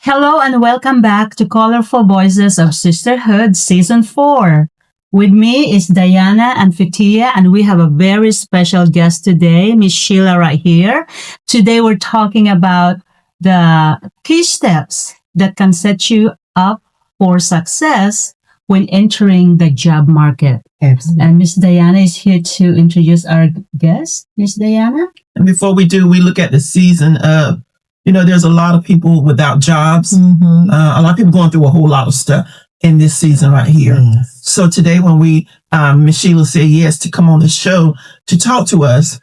Hello and welcome back to Colorful Voices of Sisterhood Season 4. With me is Diana and Fitia, and we have a very special guest today, Miss Sheila right here. Today we're talking about the key steps that can set you up for success when entering the job market. Absolutely. And Miss Diana is here to introduce our guest. Miss Diana? And before we do, we look at the season of, there's a lot of people without jobs. Mm-hmm. A lot of people going through a whole lot of stuff in this season right here. Yes. So today when Miss Sheila said yes to come on the show to talk to us,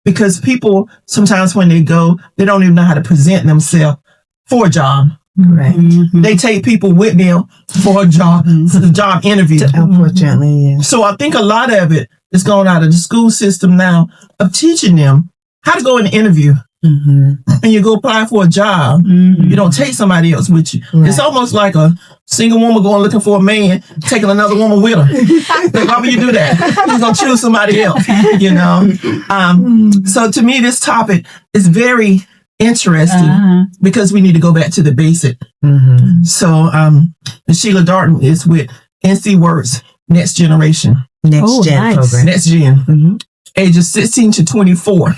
because people sometimes when they go, they don't even know how to present themselves for a job. Right. Mm-hmm. They take people with them for a job, for the job interview. Unfortunately, yeah. So I think a lot of it is going out of the school system now of teaching them how to go in the interview. Mm-hmm. And you go apply for a job. Mm-hmm. You don't take somebody else with you. Right. It's almost like a single woman going looking for a man, taking another woman with her. Like, why would you do that? You're going to choose somebody else, So to me, this topic is very interesting because we need to go back to the basic. Mm-hmm. So Sheila Darden is with NCWorks Next Generation. NextGen nice. program. NextGen. Mm-hmm. Ages 16 to 24,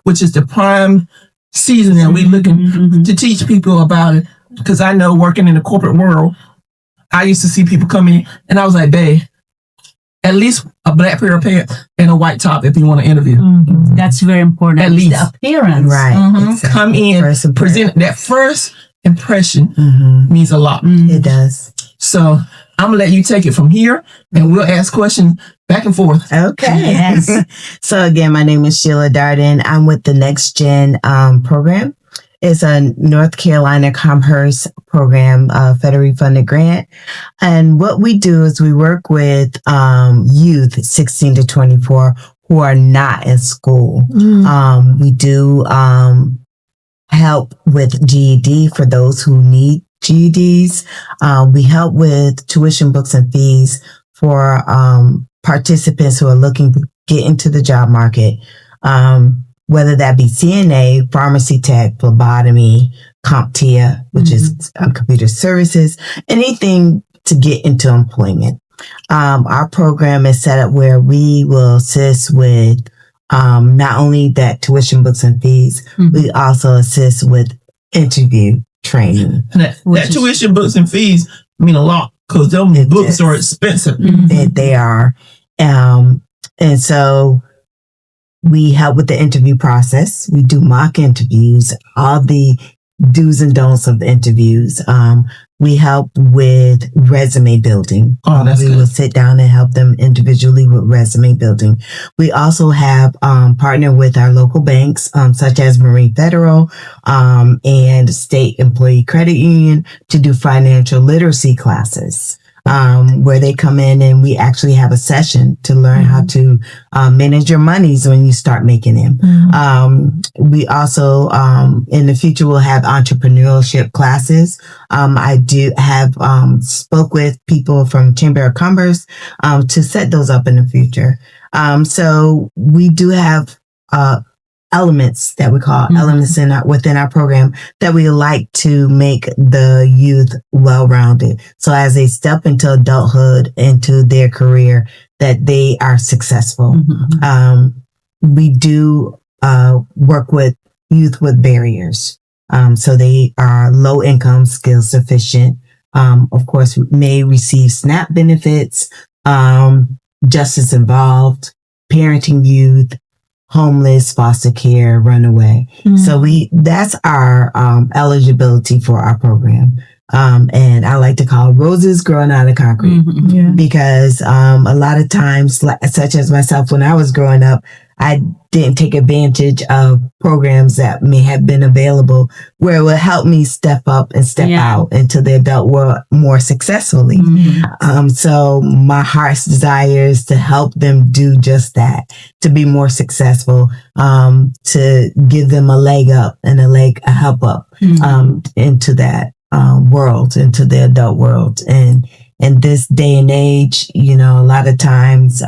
which is the prime season that we're looking to teach people about it. Because I know working in the corporate world, I used to see people come in and I was like, babe, at least a black pair of pants and a white top if you want to interview. Mm-hmm. That's very important. At least. The appearance. Right. Mhm. Exactly. Come in, First impression. present that first impression Mm-hmm. means a lot. It does. So I'm going to let you take it from here and we'll ask questions back and forth. Okay. Yes. So again, my name is Sheila Darden. I'm with the NextGen program. It's a North Carolina Commerce program, federally funded grant. And what we do is we work with youth 16 to 24 who are not in school. We do help with GED for those who need GEDs. We help with tuition, books, and fees for participants who are looking to get into the job market, whether that be CNA, pharmacy tech, phlebotomy, CompTIA, which is computer services, anything to get into employment. Our program is set up where we will assist with not only that tuition, books, and fees, we also assist with interview training. And that tuition, books, and fees mean a lot because them books are expensive. They are. And so we help with the interview process. We do mock interviews, all the do's and don'ts of interviews. We help with resume building. Oh, that's we good. will sit down and help them individually with resume building. We also have partnered with our local banks, such as Marine Federal and State Employee Credit Union, to do financial literacy classes. Where they come in and we actually have a session to learn how to manage your monies when you start making them. We also, in the future, will have entrepreneurship classes. I do have spoke with people from Chamber of Commerce to set those up in the future. So we do have elements that we call elements within our program that we like to make the youth well-rounded. So as they step into adulthood, into their career, that they are successful. We do work with youth with barriers. So they are low income, skill sufficient. Of course, may receive SNAP benefits, justice involved, parenting youth, homeless, foster care, runaway. So that's our eligibility for our program. And I like to call it roses growing out of concrete because a lot of times, such as myself, when I was growing up, I didn't take advantage of programs that may have been available where it would help me step up and step out into the adult world more successfully. So my heart's desire is to help them do just that, to be more successful, to give them a leg up and a help up into that world, into the adult world. And in this day and age, a lot of times,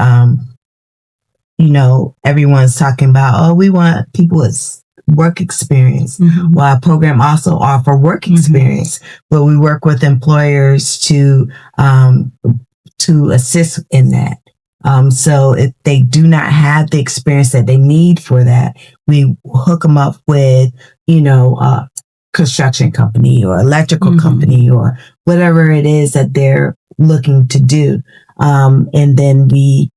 everyone's talking about, we want people with work experience. Mhm. Well, our program also offer work experience, but we work with employers to assist in that. So if they do not have the experience that they need for that, we hook them up with, a construction company or electrical company or whatever it is that they're looking to do. And then we,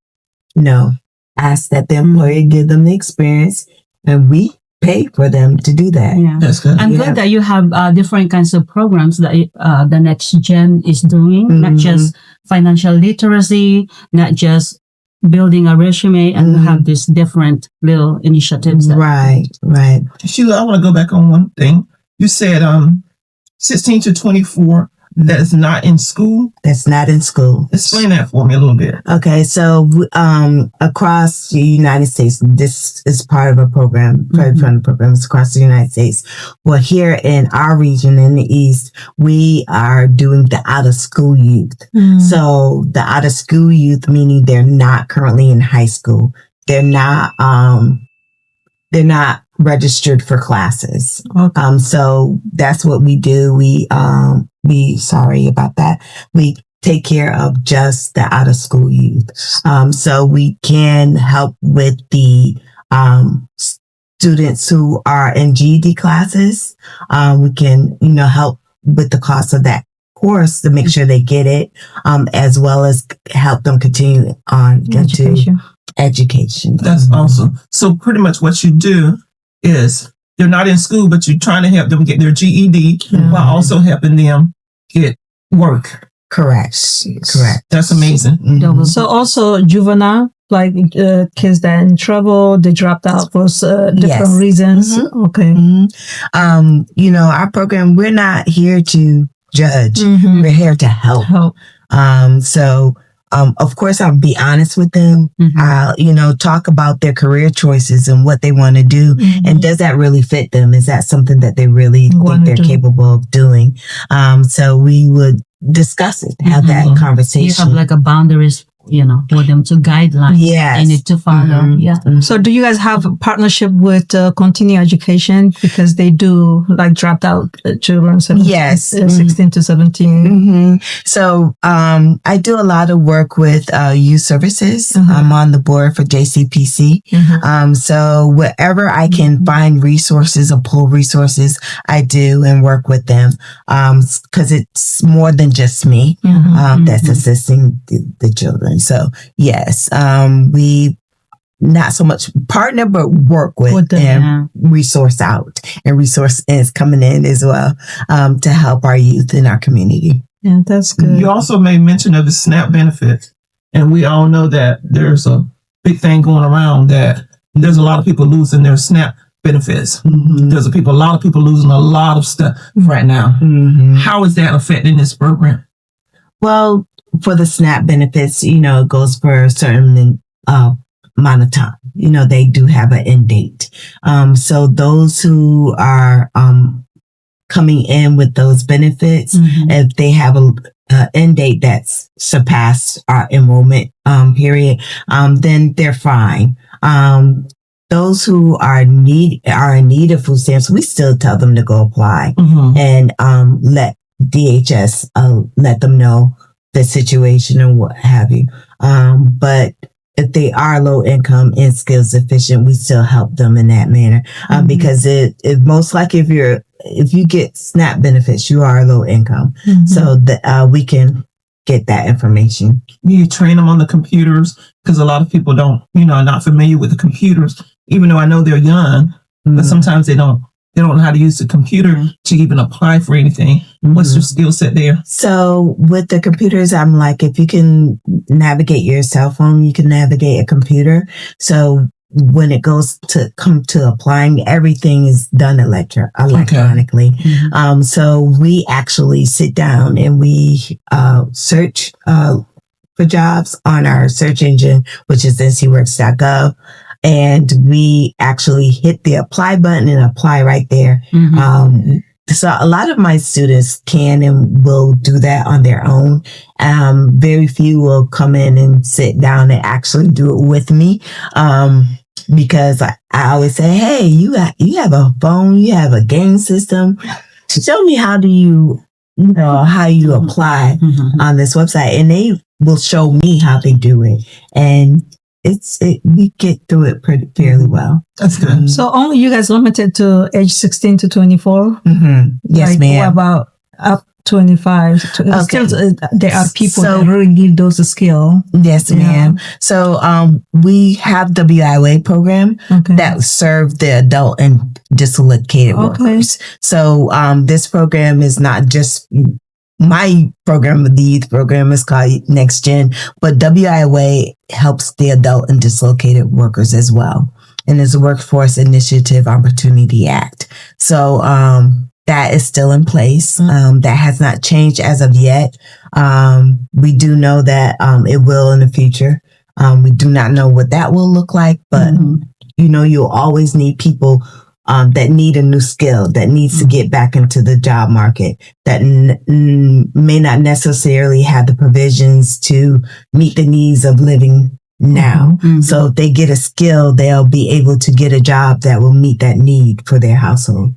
ask that the employer give them the experience, and we pay for them to do that. Yeah. That's good. I'm glad that you have different kinds of programs that the NextGen is doing, not just financial literacy, not just building a resume, and you have these different little initiatives. Right. Sheila, I want to go back on one thing. You said 16 to 24 that is not in school. That's not in school. Explain that for me a little bit. Okay, so across the United States, this is part of a program, credit funding programs across the United States. Well, here in our region in the East, we are doing the out of school youth. So the out of school youth, meaning they're not currently in high school. They're not registered for classes. Okay. So that's what we do. We sorry about that. We take care of just the out of school youth. So we can help with the students who are in GED classes. We can, help with the cost of that course to make sure they get it, as well as help them continue on into education. That's awesome. So pretty much what you do is they're not in school, but you're trying to help them get their GED while also helping them get work. Correct. That's amazing. So also juvenile, like kids that are in trouble, they dropped out for different reasons. Okay. Our program, we're not here to judge. We're here to help. So of course, I'll be honest with them. I'll, talk about their career choices and what they want to do. And does that really fit them? Is that something that they really think they're capable of doing? So we would discuss it, have that conversation. You have like a boundaries, for them to guidelines. Yes. They need to follow. So do you guys have a partnership with continuing education, because they do like dropped out children? 16 to 17. So I do a lot of work with youth services. I'm on the board for JCPC. So wherever I can find resources or pull resources, I do and work with them, because it's more than just me that's assisting the children. So yes, we not so much partner, but work with and resource out, and resource is coming in as well, to help our youth in our community. Yeah, that's good. You also made mention of the SNAP benefits, and we all know that there's a big thing going around that there's a lot of people losing their SNAP benefits. There's a lot of people losing a lot of stuff right now. How is that affecting this program? Well, for the SNAP benefits, it goes for a certain amount of time. They do have an end date. So those who are coming in with those benefits, if they have a end date that's surpassed our enrollment period, then they're fine. Those who are in need of food stamps, we still tell them to go apply and let DHS let them know the situation and what have you. But if they are low income and skills deficient, we still help them in that manner, because it most likely if you get SNAP benefits, you are low income, so that we can get that information. You train them on the computers, because a lot of people are not familiar with the computers, even though I know they're young, but sometimes they don't know how to use the computer to even apply for anything. What's your skill set there? So with the computers, I'm like, if you can navigate your cell phone, you can navigate a computer. So when it goes to come to applying, everything is done electronically. So we actually sit down and we search for jobs on our search engine, which is NCWorks.gov. And we actually hit the apply button and apply right there. So a lot of my students can and will do that on their own. Very few will come in and sit down and actually do it with me. because I always say, hey, you have a phone, you have a game system. Show me how you apply on this website, and they will show me how they do it, and we get through it fairly well. That's good. So only you guys limited to age 16 to 24? Yes, like, ma'am. What about up 25? Okay. Still, there are people that really need those skills. Yes, ma'am. So we have WIA program that serve the adult and dislocated workers. So this program is not just my program, the youth program is called NextGen, but WIA helps the adult and dislocated workers as well. And it's a Workforce Initiative Opportunity Act. So that is still in place. That has not changed as of yet. We do know that it will in the future. We do not know what that will look like, but you'll always need people that need a new skill, that needs to get back into the job market, that may not necessarily have the provisions to meet the needs of living now. So if they get a skill, they'll be able to get a job that will meet that need for their household.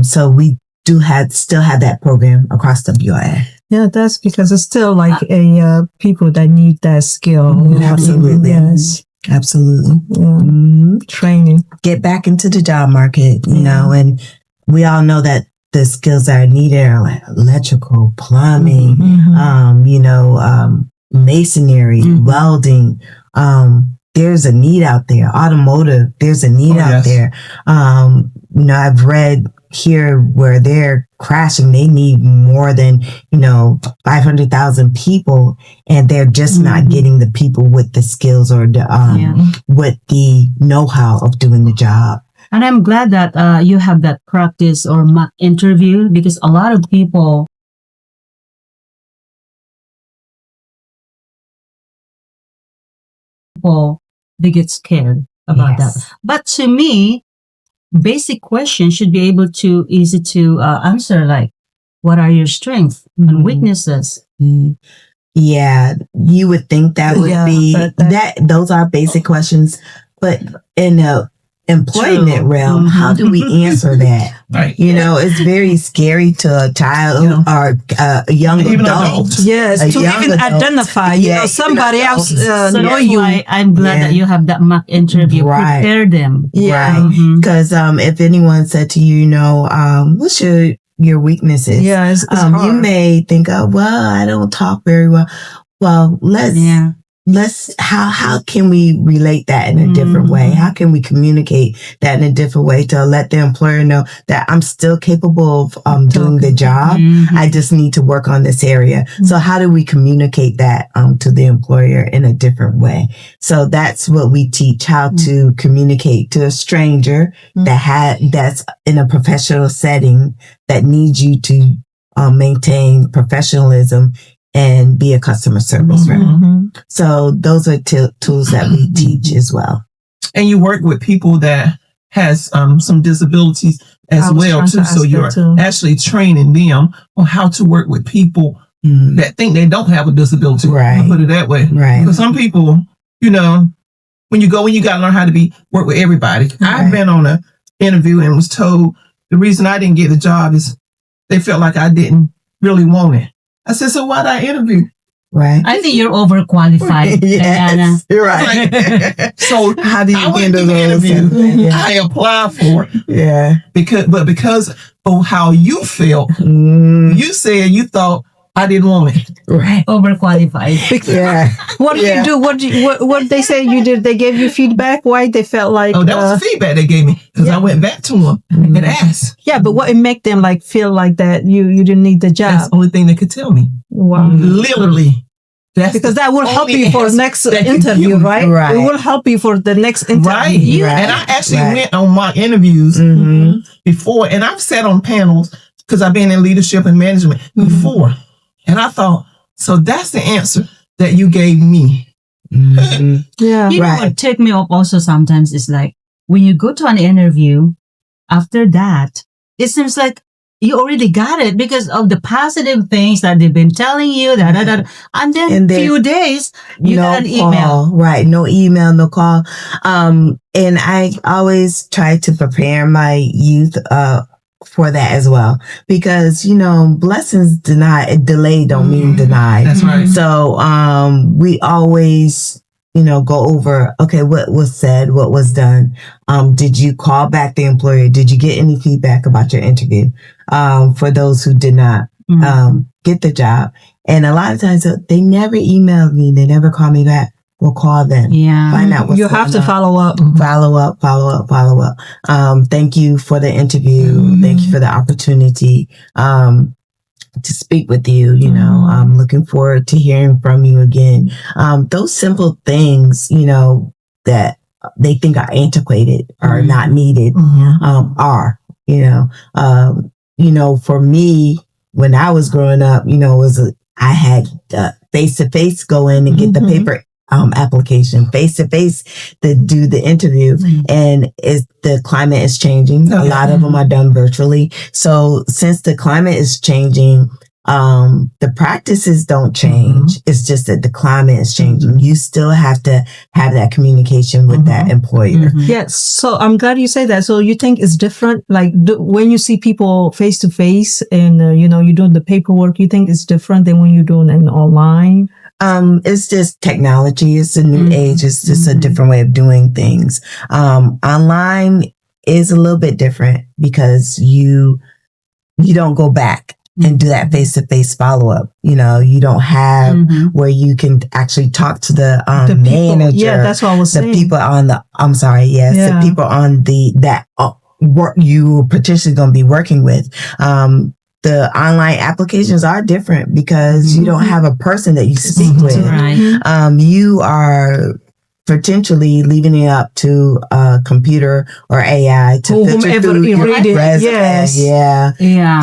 So we do still have that program across WIA. Yeah, that's because it's still like a people that need that skill. Absolutely. Yes. Absolutely. Training. Get back into the job market, and we all know that the skills that are needed are like electrical, plumbing, masonry, welding. There's a need out there. Automotive, there's a need out there. I've read here where they're crashing, they need more than 500,000 people, and they're just not getting the people with the skills or with the know-how of doing the job. And I'm glad that you have that practice or mock interview, because a lot of people they get scared about that. But to me, basic questions should be easy to answer, like, what are your strengths and weaknesses? Yeah, you would think that would be those are basic questions, but in a employment realm, how do we answer that? Right. It's very scary to a child or a young adult. Yes, to even identify, somebody else So know that's you. why I'm glad that you have that mock interview. Right. Prepare them. Right. Because if anyone said to you, what's your weaknesses? Yeah, it's hard. You may think, I don't talk very well. Well, how can we relate that in a different way? How can we communicate that in a different way to let the employer know that I'm still capable of doing the job? I just need to work on this area. So how do we communicate that to the employer in a different way? So that's what we teach, how to communicate to a stranger that's in a professional setting that needs you to maintain professionalism and be a customer service rep. So those are tools that we teach as well. And you work with people that has some disabilities as well too. So you're actually training them on how to work with people that think they don't have a disability. Right. I'll put it that way. Right. Because some people, when you got to learn how to work with everybody. I've been on an interview and was told the reason I didn't get the job is they felt like I didn't really want it. I said, so why'd I interview? Right. I think you're overqualified, Diana. You're right. So how do you handle the interview? Yeah. I applied for it. Yeah. Because of how you felt, you said you thought I didn't want it. Right. Overqualified. Yeah. What did you do? What they say you did? They gave you feedback? Why they felt like? Oh, that was the feedback they gave me because I went back to them and asked. Yeah, but what it make them feel like that you didn't need the job? That's the only thing they could tell me. Wow. Literally. Because that will help you for next interview, right? Right. It will help you for the next interview. Right. And I actually went on my interviews before, and I've sat on panels because I've been in leadership and management before. And I thought, so that's the answer that you gave me. Yeah. You know what take me up also sometimes is like when you go to an interview, after that, it seems like you already got it because of the positive things that they've been telling you. And then And few days, you no got an call, email. right? No email, no call. And I always try to prepare my youth for that as well, because blessings delayed don't mean denied. That's right. So we always go over, okay, what was said, what was done. Did you call back the employer? Did you get any feedback about your interview? For those who did not get the job. And a lot of times they never emailed me. They never call me back. We'll call them. Yeah. Find out what's You have to going on. follow up. Follow up. Thank you for the interview. Thank you for the opportunity to speak with you. I'm looking forward to hearing from you again. Those simple things, that they think are antiquated or not needed, are, for me, when I was growing up, I had face-to-face go in and get the paper application, face-to-face to do the interview. And the climate is changing. A lot of them are done virtually. So since the climate is changing, the practices don't change. It's just that the climate is changing. You still have to have that communication with that employer. Yes. So I'm glad you say that. So you think it's different? Like when you see people face to face and, you're doing the paperwork, you think it's different than when you're doing it online? It's just technology. It's a new age. It's just a different way of doing things. Online is a little bit different because you don't go back and do that face-to-face follow-up. You don't have where you can actually talk to the manager. Yeah, that's what I was saying. The people on the, the people on that work you potentially going to be working with. The online applications are different because you don't have a person that you speak with. Right. You are potentially leaving it up to a computer or AI to filter through your resume. Yes. Yeah.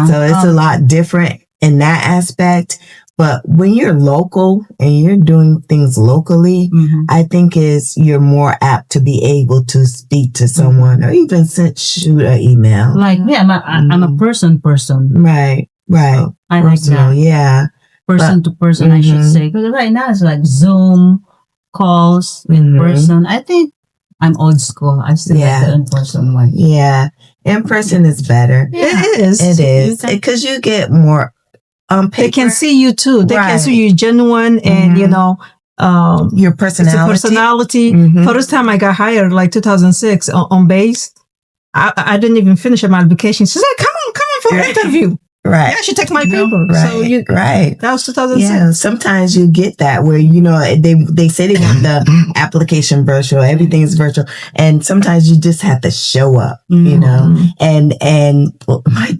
So it's a lot different in that aspect. But when you're local and you're doing things locally, I think you're more apt to be able to speak to someone or even shoot an email. Like me, I'm a person. Right. So I Personal, like that. yeah. Person to person, I should say. Because right now it's like Zoom calls in person. I think I'm old school. I still like the in-person one. Yeah. In person is better. Yeah. It is. It is. Because you get more paper. They can see you too. They can see you genuine and, your personality. It's a personality. First time I got hired, like 2006 on base, I didn't even finish my application. She said, come on for an interview. Right. Yeah, she took my paper. Right. So that was 2006. Yeah. Sometimes you get that where, they say they want the application virtual, everything is virtual. And sometimes you just have to show up, and my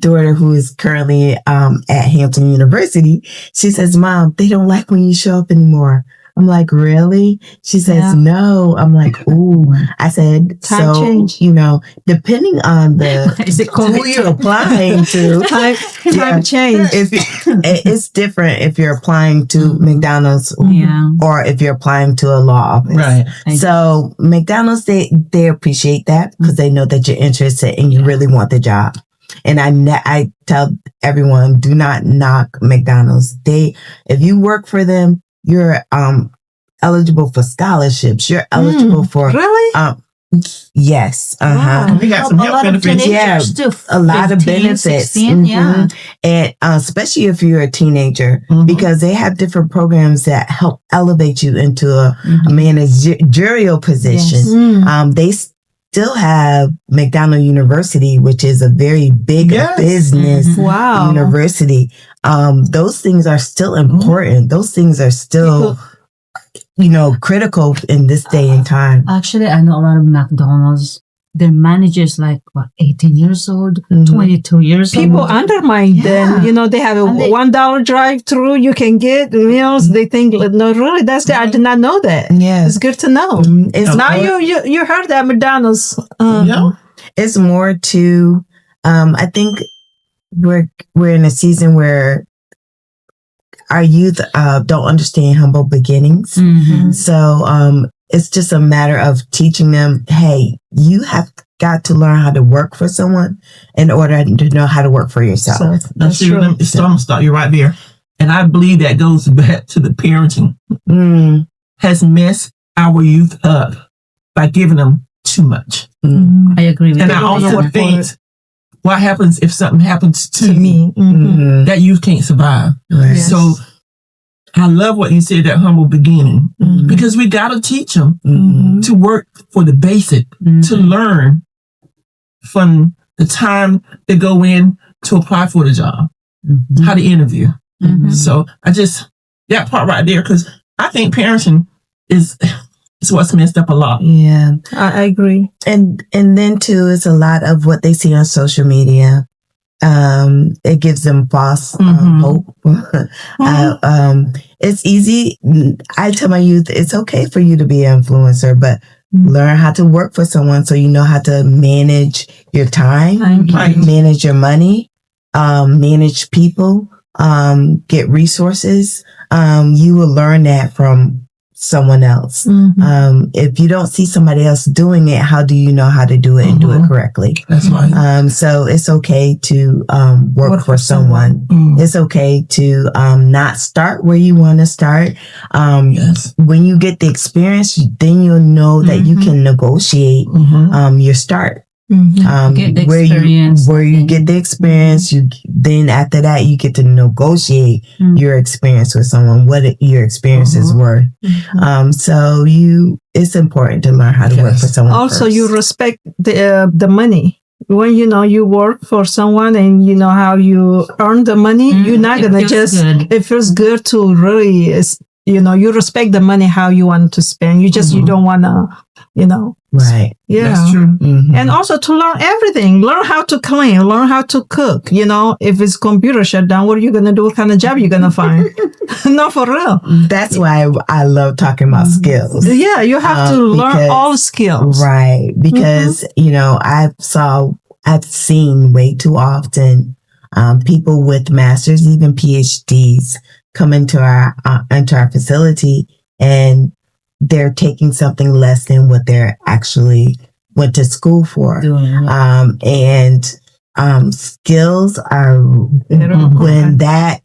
daughter, who is currently, at Hampton University, she says, Mom, they don't like when you show up anymore. I'm like, really? She says, no. I'm like, ooh. I said, time change. Depending on who you're applying to. Time change. It's different if you're applying to McDonald's or if you're applying to a law office. Right. So McDonald's, they appreciate that because they know that you're interested and you really want the job. And I tell everyone, do not knock McDonald's. If you work for them, you're eligible for scholarships. You're eligible for really. Yes. Wow. We got some health benefits. Yeah, a lot of 15, benefits. 16, yeah. And especially if you're a teenager, because they have different programs that help elevate you into a managerial position. Yes. They still have McDonald University, which is a very big business university. Those things are still important. Those things are still, critical in this day and time. Actually, I know a lot of McDonald's. Their managers 18 years old, 22 years old. People undermine them. They have a $1 drive-through. You can get meals. They think, no, really, that's the, I did not know that. Yeah. It's good to know. It's now you heard that McDonald's. It's more to, I think we're in a season where our youth don't understand humble beginnings. So it's just a matter of teaching them, hey, you have got to learn how to work for someone in order to know how to work for yourself. So that's true. I'm gonna start you right there. And I believe that goes back to the parenting. Has messed our youth up by giving them too much. I agree with and you. I also think, what happens if something happens to me? That youth can't survive. Right. Yes. So I love what you said, that humble beginning, because we got to teach them to work for the basic, to learn from the time they go in to apply for the job, how to interview. So that part right there, because I think parenting is what's messed up a lot. Yeah. I agree. And then too, it's a lot of what they see on social media. It gives them false hope. It's easy. I tell my youth, it's okay for you to be an influencer, but learn how to work for someone so you know how to manage your time, manage your money, manage people, get resources. You will learn that from someone else. If you don't see somebody else doing it, how do you know how to do it and do it correctly? That's right. So it's okay to work for someone. It's okay to not start where you want to start. Yes. When you get the experience, then you'll know that you can negotiate your start. Get the experience. Where you get the experience, then after that you get to negotiate your experience with someone, what your experiences were. So it's important to learn how to work for someone. Also, first. you respect the money. When you work for someone and you know how you earn the money, you're not gonna it feels good to really, you respect the money how you want to spend. You don't wanna, Right. Yeah. That's true. And also to learn everything, learn how to clean, learn how to cook. If it's computer shut down, what are you going to do? What kind of job you going to find? No, for real. That's why I love talking about skills. Yeah, you have to learn all skills. Right. Because, I've seen way too often people with masters, even PhDs, come into our facility and they're taking something less than what they're actually went to school for. Skills are when that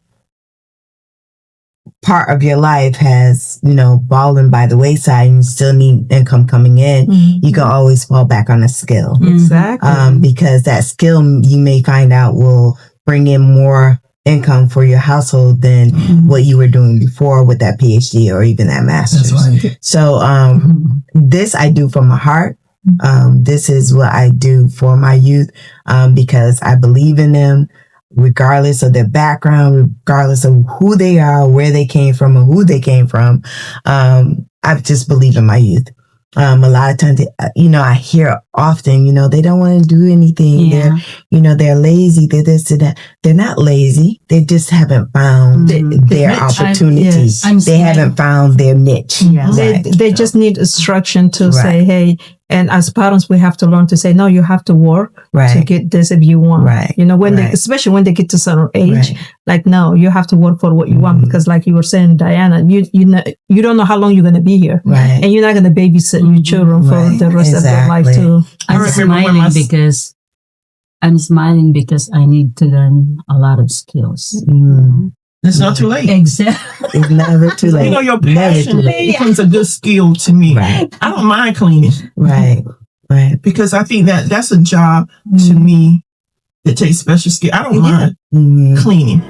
part of your life has, fallen by the wayside and you still need income coming in, you can always fall back on a skill. Exactly. Because that skill you may find out will bring in more income for your household than what you were doing before with that PhD or even that master's. That's right. So this I do from my heart. This is what I do for my youth because I believe in them regardless of their background, regardless of who they are, where they came from, or who they came from. I just believe in my youth. A lot of times, I hear often, they don't want to do anything. Yeah. They're lazy. They're this and that. They're not lazy. They just haven't found their opportunities. They haven't found their niche. Yes. They just need instruction to say, hey, and as parents, we have to learn to say, no, you have to work to get this if you want. Right. Especially when they get to a certain age, no, you have to work for what you want because like you were saying, Diana, you don't know how long you're going to be here. Right. And you're not going to babysit your children for the rest of their life too. I'm smiling because I need to learn a lot of skills. It's not too late. Exactly. It's never too late. Your passion becomes a good skill to me. Right. I don't mind cleaning. Right. Because I think that's a job to me that takes special skill. I don't mind cleaning.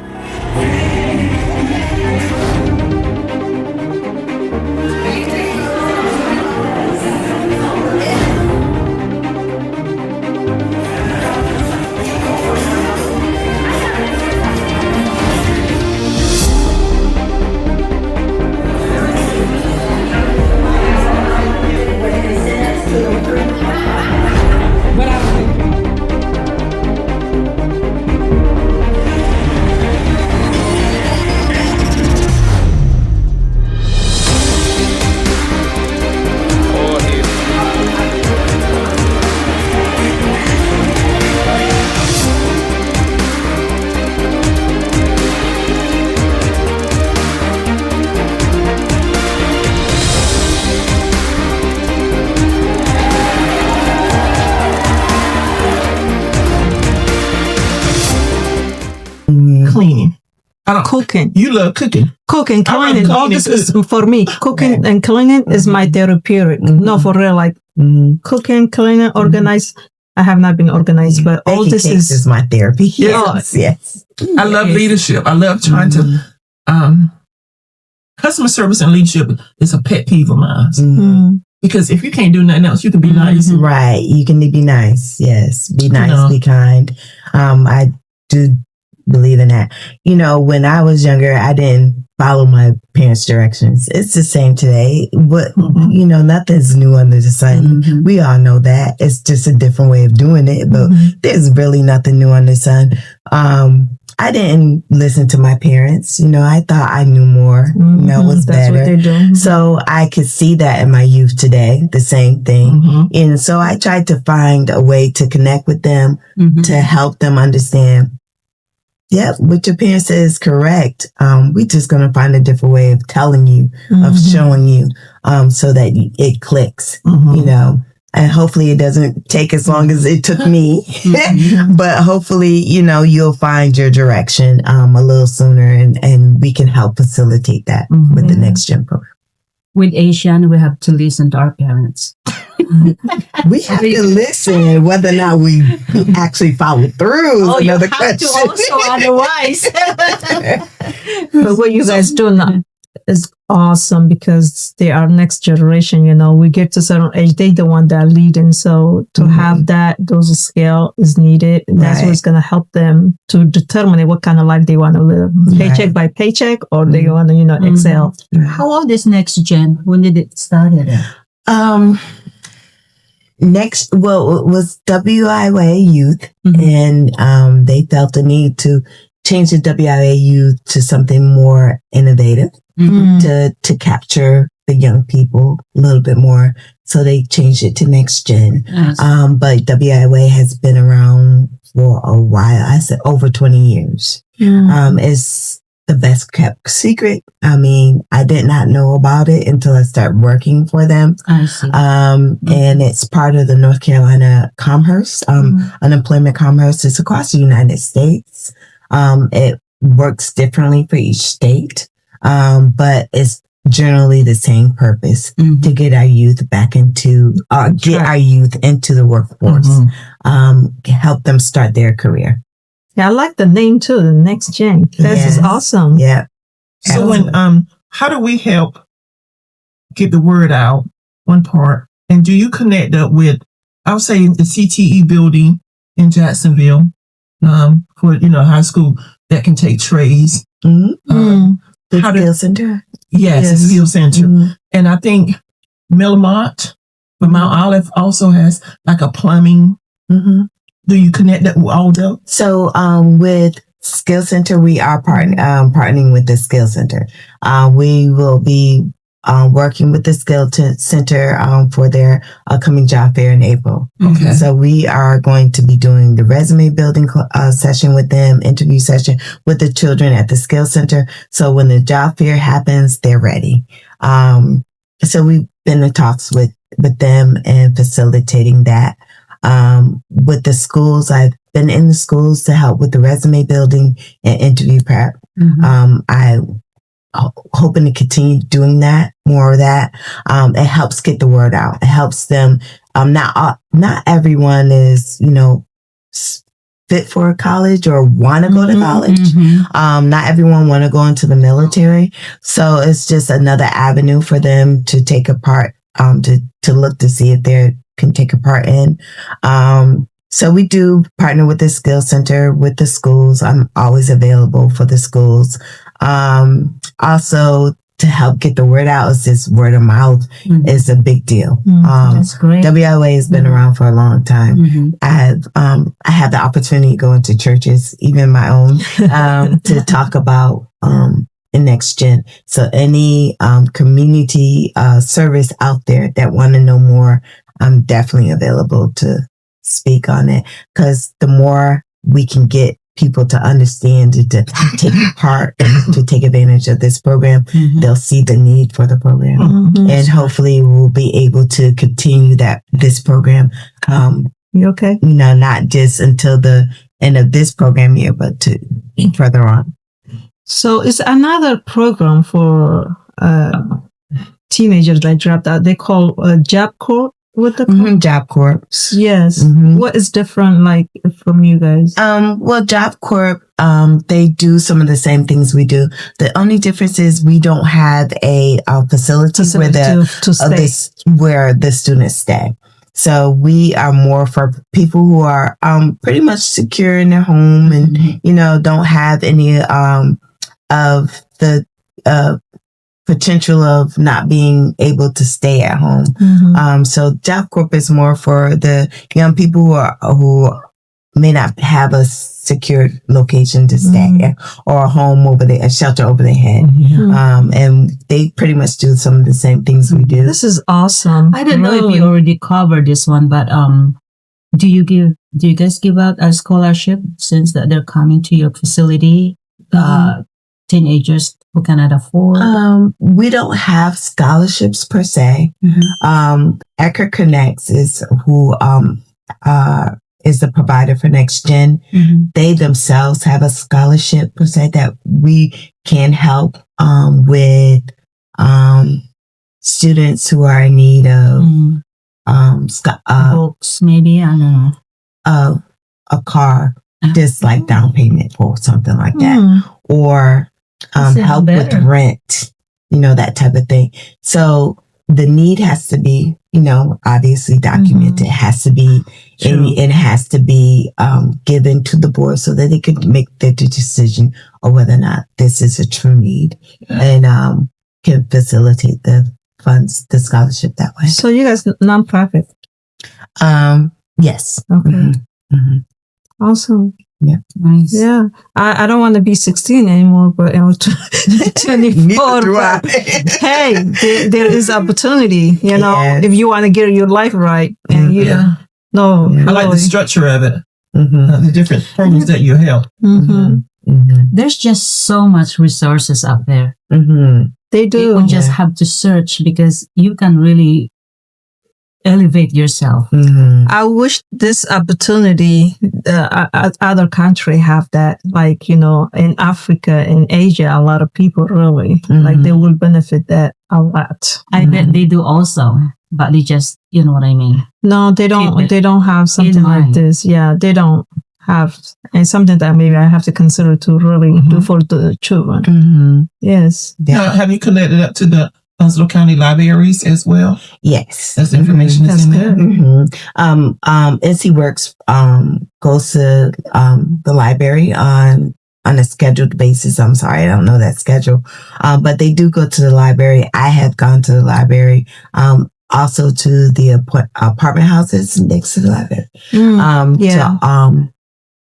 cleaning. Cooking. You love cooking. Cooking, I love cleaning. All cleaning this is too. for me. Cooking and cleaning is my therapeutic. No, for real. Like cooking, cleaning, organized. I have not been organized, but all Baking this cakes is my therapy. Yes. I love leadership. I love trying to customer service and leadership is a pet peeve of mine. Because if you can't do nothing else, you can be nice. Right. You can be nice. Yes. Be nice, be kind. I do believe in that. When I was younger, I didn't follow my parents' directions. It's the same today. But, nothing's new under the sun. We all know that. It's just a different way of doing it. But there's really nothing new under the sun. I didn't listen to my parents. I thought I knew more. Was That's better. what they do. So I could see that in my youth today, the same thing. And so I tried to find a way to connect with them, to help them understand, yep, what your parents say is correct. We're just going to find a different way of telling you, of showing you, so that it clicks, and hopefully it doesn't take as long as it took me, but hopefully, you'll find your direction a little sooner, and we can help facilitate that with the NextGen program. With Asian, we have to listen to our parents. We have to listen whether or not we actually follow through. Oh, another you have question. to also, otherwise. But what you guys do now is awesome because they are next generation. We get to a certain age, they the one that are leading. So to have those skill is needed. That's what's going to help them to determine what kind of life they want to live, paycheck by paycheck, or they want to, excel. How old is NextGen? When did it start? It was WIA Youth, and they felt the need to change the WIA Youth to something more innovative, to capture the young people a little bit more. So they changed it to NextGen. Nice. But WIA has been around for a while. I said over 20 years. It's the best kept secret. I mean, I did not know about it until I started working for them. I see. And it's part of the North Carolina Commerce, unemployment commerce. It's across the United States. It works differently for each state, but it's generally the same purpose to get our youth back into, our youth into the workforce, help them start their career. Yeah, I like the name too, the NextGen. This is awesome. Yeah. So how do we help get the word out? One part, and do you connect up with, I'll say, the CTE building in Jacksonville, for high school that can take trades. The skill center. Yes, the skill center. And I think Millamont, but Mount Olive also has like a plumbing. Do you connect that with all those? So with Skill Center, we are partnering with the Skill Center. We will be working with the Skill Center for their upcoming job fair in April. Okay. So we are going to be doing the resume building session with them, interview session with the children at the Skill Center. So when the job fair happens, they're ready. So we've been in talks with them and facilitating that. With the schools, I've been in the schools to help with the resume building and interview prep. I'm hoping to continue doing that, more of that. It helps get the word out. It helps them. Not everyone is, fit for college or want to go to college. Not everyone want to go into the military. So it's just another avenue for them to take a part, to look to see if they can take a part in. So we do partner with the Skill Center, with the schools. I'm always available for the schools. Also, to help get the word out, is this word of mouth is a big deal. That's great. WIA has been around for a long time. I have the opportunity to go into churches, even my own, to talk about in NextGen. So any community service out there that want to know more, I'm definitely available to speak on it, because the more we can get people to understand, to take part, to take advantage of this program, they'll see the need for the program, and hopefully we'll be able to continue this program. You okay? Not just until the end of this program year, but to further on. So it's another program for teenagers that dropped out. They call Job Corps. What the Job Corps. Yes. What is different like from you guys? Well, Job Corps, they do some of the same things we do. The only difference is we don't have a facility where the students stay. So we are more for people who are pretty much secure in their home and don't have any of the potential of not being able to stay at home. So Job Corp is more for the young people who may not have a secure location to stay at, or a home over there, a shelter over their head. And they pretty much do some of the same things we do. This is awesome. I don't know if you already covered this one, but do you guys give out a scholarship since that they're coming to your facility? Teenagers who cannot afford? We don't have scholarships per se. Ecker Connects is who is the provider for NextGen. They themselves have a scholarship per se that we can help with students who are in need of books, maybe, I don't know. A car, just like down payment or something like that, or help with rent, that type of thing. So the need has to be, obviously documented. It has to be, it has to be given to the board so that they could make the decision on whether or not this is a true need and can facilitate the funds, the scholarship that way. So you guys nonprofit? Yes. Okay. Awesome. Yeah. Nice. Yeah. I don't want to be 16 anymore, but I'm 24. But hey, there is opportunity, if you want to get your life right. And I like the structure of it. The different programs that you help. There's just so much resources out there. They do. People just have to search because you can really elevate yourself. I wish this opportunity other country have that, like in Africa and Asia, a lot of people really like they will benefit that a lot. I bet they do also, but they just, you know what I mean. No, they don't. They don't have something like this. Yeah, they don't have, and something that maybe I have to consider to really do for the children. Yes. Now, have you connected up to the Onslow County libraries as well? Yes. That's information that's in there. NCWorks goes to the library on a scheduled basis. I'm sorry, I don't know that schedule. But they do go to the library. I have gone to the library. Also to the apartment houses next to the library.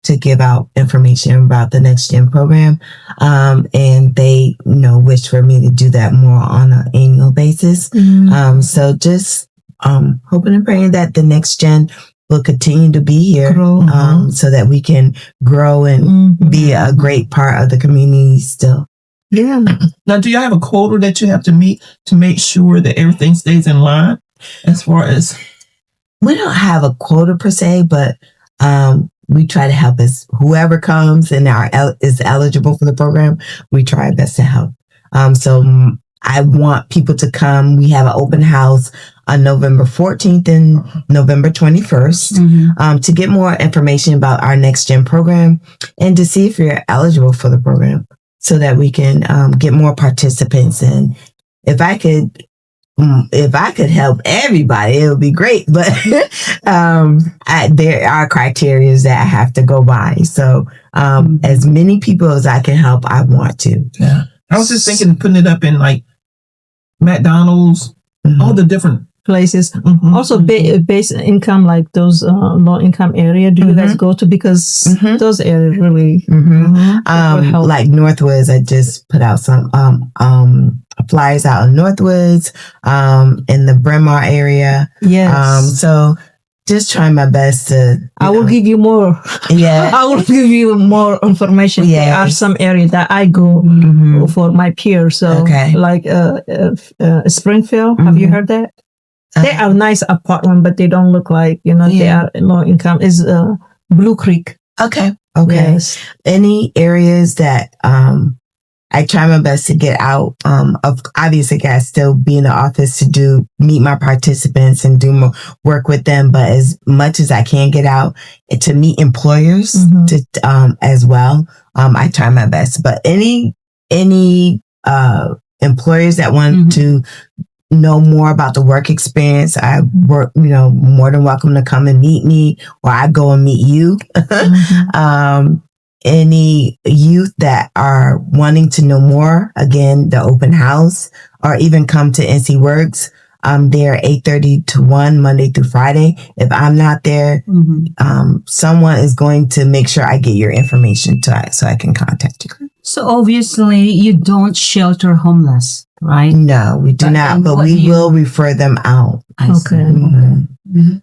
To give out information about the NextGen program. And they, wish for me to do that more on an annual basis. So just hoping and praying that the NextGen will continue to be here so that we can grow and be a great part of the community still. Yeah. Now, do you have a quota that you have to meet to make sure that everything stays in line as far as? We don't have a quota per se, but we try to help as whoever comes and is eligible for the program. We try our best to help. So I want people to come. We have an open house on November 14th and November 21st to get more information about our NextGen program and to see if you're eligible for the program so that we can get more participants. And if I could help everybody, it would be great. But there are criteria that I have to go by. So as many people as I can help, I want to. Yeah. I was just thinking putting it up in like McDonald's, all the different places. Also, base income, like those low income area. Do you guys go to? Because those areas really like Northwoods. I just put out some flyers out in Northwoods, in the Bryn Mawr area. Yes. So just trying my best to. I will give you more. Yeah. I will give you more information. Yeah. There are some areas that I go for my peers. So like Springfield. Have you heard that? They are nice apartment, but they don't look like, they are low income. Is Blue Creek. Okay. Okay. Yes. Any areas that I try my best to get out of, obviously I still be in the office to meet my participants and do more work with them, but as much as I can get out to meet employers to as well, I try my best. But any employers that want to know more about the work experience, I work, more than welcome to come and meet me, or I go and meet you. Any youth that are wanting to know more, again, the open house, or even come to NCWorks, they're 8:30 to 1 Monday through Friday. If I'm not there, someone is going to make sure I get your information so I can contact you. So obviously you don't shelter homeless, right? No, we do not, but we will refer them out. Okay.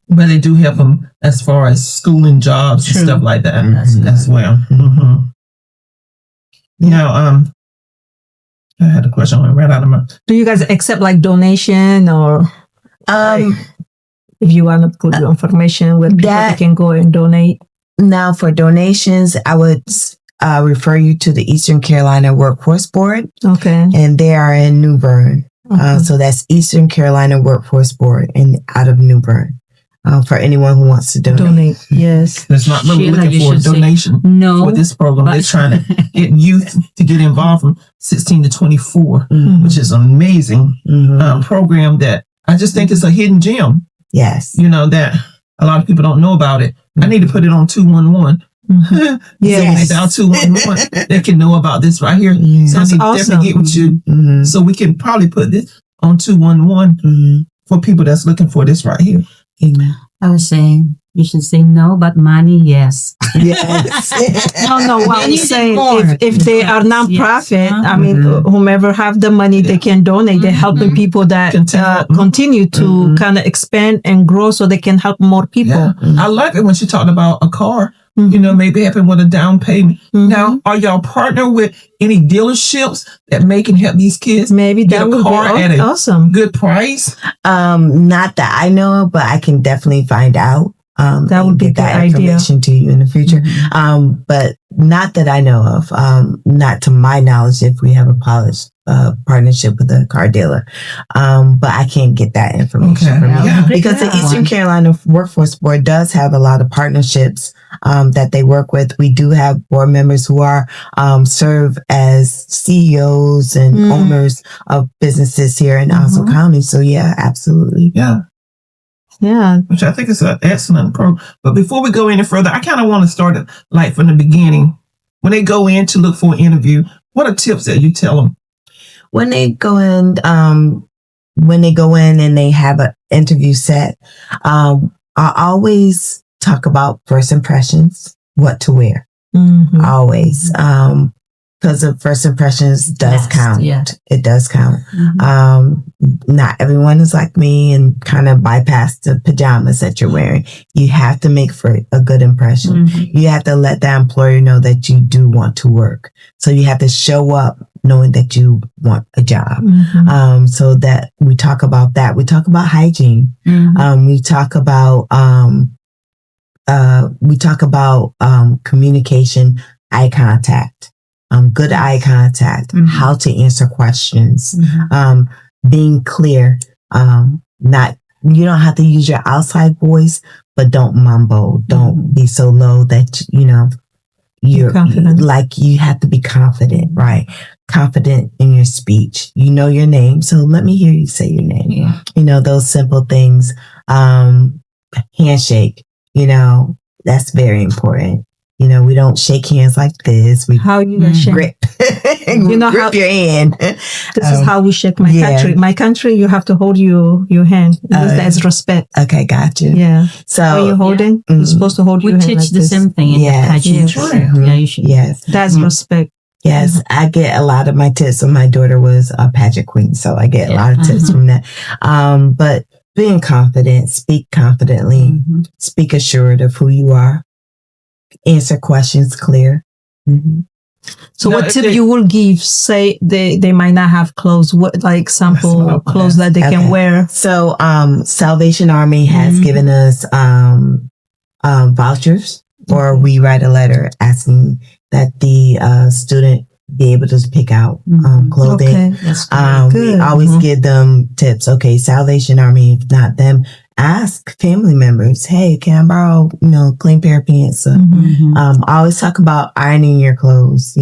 But they do help them as far as schooling, jobs, and stuff like that as well. Now, I had a question I ran out of my. Do you guys accept like donation or if you want to put your information where people can go and donate? Now, for donations, I would refer you to the Eastern Carolina Workforce Board. Okay. And they are in New Bern. So that's Eastern Carolina Workforce Board and out of New Bern. For anyone who wants to donate. Yes. It's not really looking for a donation for this program. They're trying to get youth to get involved from 16 to 24, which is an amazing program that I just think is a hidden gem. Yes. That a lot of people don't know about it. I need to put it on 211. Yes. So when they dial 211, they can know about this right here. So I need to definitely get with you. So we can probably put this on 211 for people that's looking for this right here. Amen. I was saying you should say no, but money, yes. Yes. No, what I'm saying, if they are nonprofit, Yes. I mean, whomever have the money, they can donate. They're helping people that continue to kind of expand and grow so they can help more people. Yeah. I like it when she talked about a car. Maybe helping with a down payment. Now, are y'all partner with any dealerships that can help these kids? Maybe get that a would car be at a awesome. good price? Not that I know of, but I can definitely find out. That would be get that good idea. information to you in the future. But not that I know of. Not to my knowledge, if we have a partnership with a car dealer. But I can't get that information from you. Because the Eastern Carolina Workforce Board does have a lot of partnerships that they work with. We do have board members who are serve as CEOs and owners of businesses here in Oslo County. So yeah, absolutely. Yeah. Which I think is an excellent program. But before we go any further, I kind of want to start it like from the beginning. When they go in to look for an interview, what are tips that you tell them? When they go in and they have an interview set, I always talk about first impressions, what to wear. Always. Because the first impressions does count. Yeah. It does count. Not everyone is like me and kind of bypass the pajamas that you're wearing. You have to make for a good impression. You have to let that employer know that you do want to work. So you have to show up knowing that you want a job. So that we talk about that. We talk about hygiene. We talk about communication, eye contact. Good eye contact, how to answer questions, being clear. You don't have to use your outside voice, but don't mumble. Don't be so low that, you're confident. Like you have to be confident, right? Confident in your speech. You know your name, so let me hear you say your name. Those simple things. Handshake, that's very important. We don't shake hands like this. How you gonna shake? Grip. Grip your hand. This is how we shake my country. My country, you have to hold your hand. That's respect. Okay, got you. Yeah. So when you're holding, you're supposed to hold your hand. We teach the same thing in the hygiene. Yeah, you should. Yes. That's respect. Yes, I get a lot of my tips. And my daughter was a pageant queen, so I get a lot of tips from that. But being confident, speak confidently, speak assured of who you are. Answer questions clear. So what tip you will give? Say they might not have clothes. What like sample clothes that they can wear? So Salvation Army has given us vouchers or we write a letter asking that the student be able to pick out clothing. Okay. We always give them tips. Okay, Salvation Army, if not them, ask family members, hey, can I borrow, clean pair of pants? Always talk about ironing your clothes,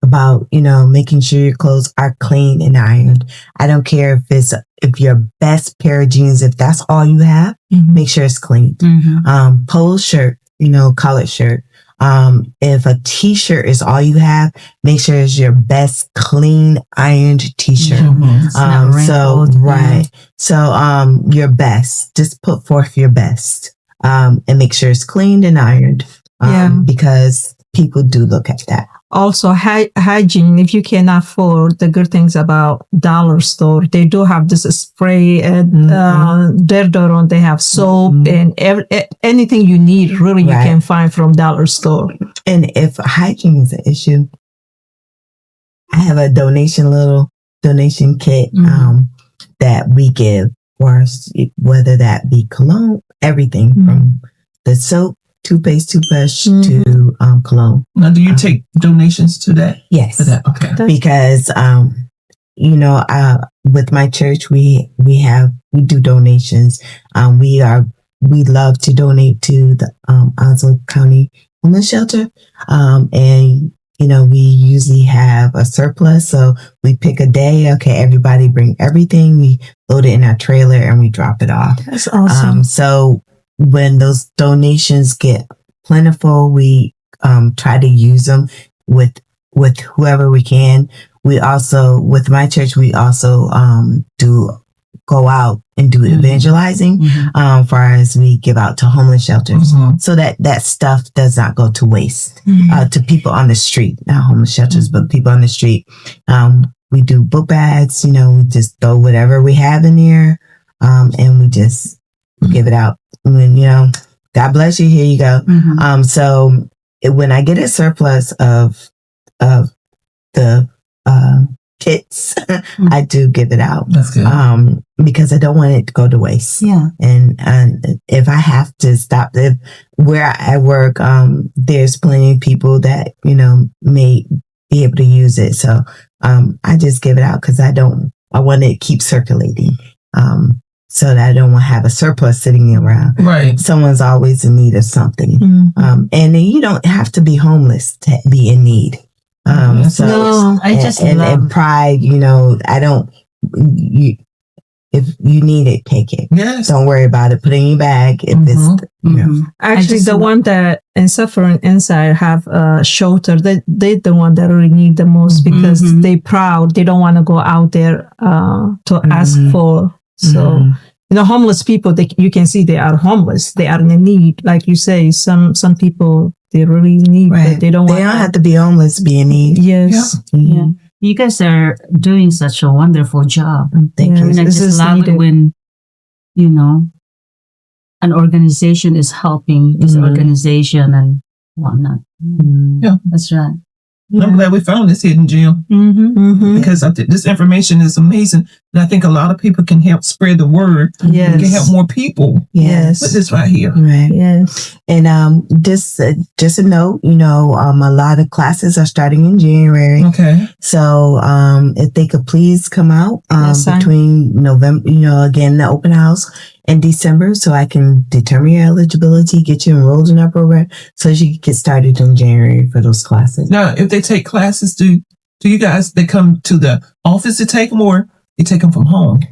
about, making sure your clothes are clean and ironed. I don't care if your best pair of jeans, if that's all you have, make sure it's clean. Polo shirt, collared shirt. If a t-shirt is all you have, make sure it's your best clean ironed t-shirt. So your best, just put forth your best, and make sure it's cleaned and ironed. Because people do look at that. Also, hygiene. If you can afford, the good things about dollar store, they do have this spray and deodorant. They have soap and anything you need. Really, you can find from dollar store. And if hygiene is an issue, I have a little donation kit that we give for us, whether that be cologne, everything from the soap, toothpaste, toothbrush to cologne. Now, do you take donations to that? Yes. For that? Okay. Because with my church, we do donations. We love to donate to the Onslow County Homeless Shelter, and we usually have a surplus, so we pick a day. Okay, everybody bring everything. We load it in our trailer and we drop it off. That's awesome. So when those donations get plentiful, we try to use them with whoever we can. We also, with my church, we also do go out and do evangelizing, far as we give out to homeless shelters, so that stuff does not go to waste to people on the street, not homeless shelters, but people on the street. We do book bags, we just throw whatever we have in there, and we just give it out. When, God bless you, here you go. So when I get a surplus of the kits, I do give it out. That's good. Because I don't want it to go to waste. Yeah. And if I have to stop, where I work, there's plenty of people that, may be able to use it. So I just give it out because I want it to keep circulating. So that I don't want to have a surplus sitting around. Right. Someone's always in need of something. And you don't have to be homeless to be in need. And pride, I don't, if you need it, take it. Yes. Don't worry about it. Put it in your bag. If it's, Actually, the one that in Suffering Inside have a shelter, they the one that really need the most because they proud. They don't want to go out there to ask for. So, homeless people, you can see they are homeless. They are in need. Like you say, some people, they really need, but they don't have to be homeless to be in need. Yes. Yeah. You guys are doing such a wonderful job. Thank you. And I just love it when, an organization is helping this organization and whatnot. Yeah. That's right. I'm glad we found this hidden gem because this information is amazing. And I think a lot of people can help spread the word. Yes. Can help more people. Yes. With this right here. Right. Yes. And just a note, a lot of classes are starting in January. Okay. So if they could please come out between November, again, the open house, and December, so I can determine your eligibility, get you enrolled in our program, so you can get started in January for those classes. Now, if they take classes, do you guys, they come to the office to take them, or you take them from home?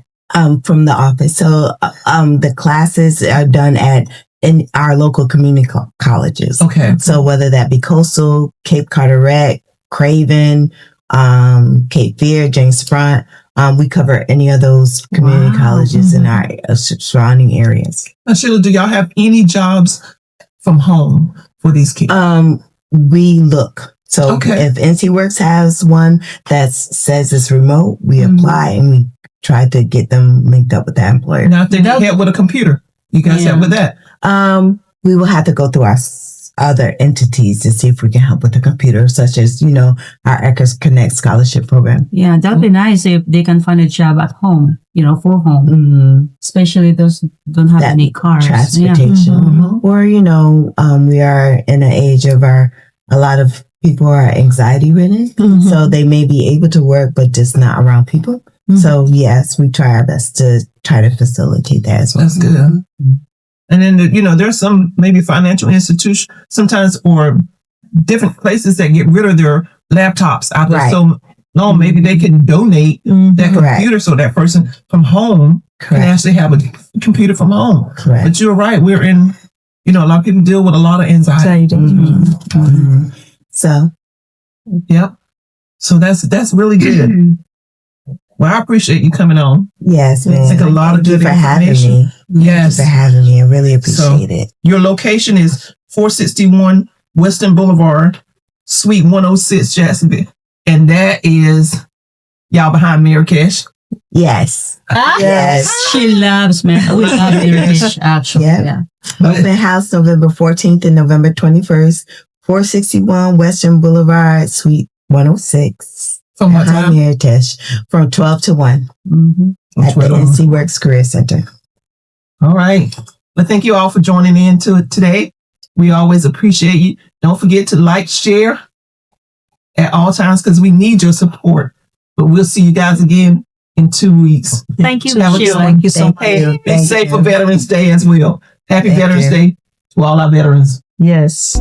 From the office. So the classes are done in our local community colleges. Okay. So whether that be Coastal, Cape Carteret, Craven, Cape Fear, James Front, we cover any of those community colleges in our surrounding areas. Now, Sheila, do y'all have any jobs from home for these kids? We look. So if NCWorks has one that says it's remote, we apply and we try to get them linked up with that employer. Now, if they need help with a computer, you guys help with that? We will have to go through our other entities to see if we can help with the computer, such as, our Eckers Connect scholarship program. Yeah, that'd be nice if they can find a job at home, for home, especially those who don't have any cars. Transportation. Or, we are in an age of a lot of people are anxiety ridden, so they may be able to work, but just not around people. So yes, we try our best to try to facilitate that as well. That's good. And then, there's some maybe financial institutions sometimes or different places that get rid of their laptops out there. So no, maybe they can donate that computer so that person from home can actually have a computer from home. Correct. But you're right. We're in, a lot of people deal with a lot of anxiety. So, yep. So that's really good. Well, I appreciate you coming on. Yes, man. It's like a lot of good for having information. me. Yes. Thank you for having me. I really appreciate it. Your location is 461 Western Boulevard, Suite 106, Jacksonville. And that is y'all behind Marrakesh. Yes. Yes. She loves me. We love Marrakesh, actually. Yep. Yeah. Open house November 14th and November 21st, 461 Western Boulevard, Suite 106. From what time? Marrakesh, from 12 to 1 at the NCWorks Career Center. All right. Well, thank you all for joining in to it today. We always appreciate you. Don't forget to like, share at all times because we need your support. But we'll see you guys again in 2 weeks. Thank you, Have a good Sheila. one. Thank you so much. Hey, be safe for Veterans Day as well. Happy Veterans Day to all our veterans. Yes.